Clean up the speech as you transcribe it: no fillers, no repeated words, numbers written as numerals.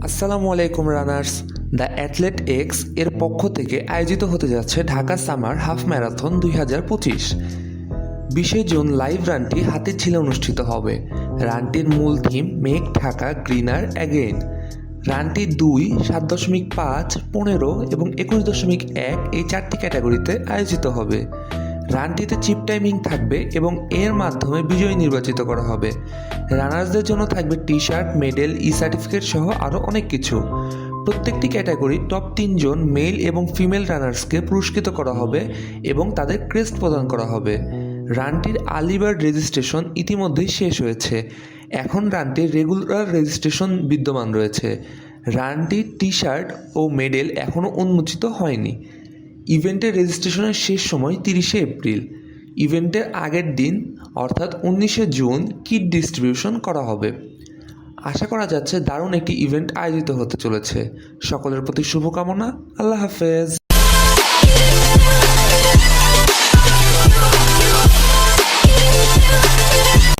আসসালামু আলাইকুম runners. The athlete x এর পক্ষ থেকে আয়োজিত হতে যাচ্ছে Dhaka summer half marathon 2025। 20 June live রানটি হাতিরঝিলে অনুষ্ঠিত হবে। রানটির মূল theme make Dhaka greener again. রানটি 2, 7.5, 15 এবং 21.1 এই 4টি ক্যাটাগরিতে আয়োজিত হবে। রানটিতে চিপ টাইমিং থাকবে এবং এর মাধ্যমে বিজয়ী নির্বাচিত করা হবে। রানার্সদের জন্য থাকবে টি শার্ট, মেডেল, সার্টিফিকেট সহ আরও অনেক কিছু। প্রত্যেকটি ক্যাটাগরি টপ 3 জন মেল এবং ফিমেল রানার্সকে পুরস্কৃত করা হবে এবং তাদের ক্রেস্ট প্রদান করা হবে। রানটির আর্লি বার্ড রেজিস্ট্রেশন ইতিমধ্যেই শেষ হয়েছে। এখন রানটির রেগুলার রেজিস্ট্রেশন বিদ্যমান রয়েছে। রানটির টি শার্ট ও মেডেল এখনও উন্মোচিত হয়নি। ইভেন্টের রেজিস্ট্রেশনের শেষ সময় 30শে এপ্রিল। ইভেন্টের আগের দিন অর্থাৎ 19শে জুন কিট ডিস্ট্রিবিউশন করা হবে। আশা করা যাচ্ছে দারুণ একটি ইভেন্ট আয়োজিত হতে চলেছে। সকলের প্রতি শুভকামনা। আল্লাহ হাফেজ।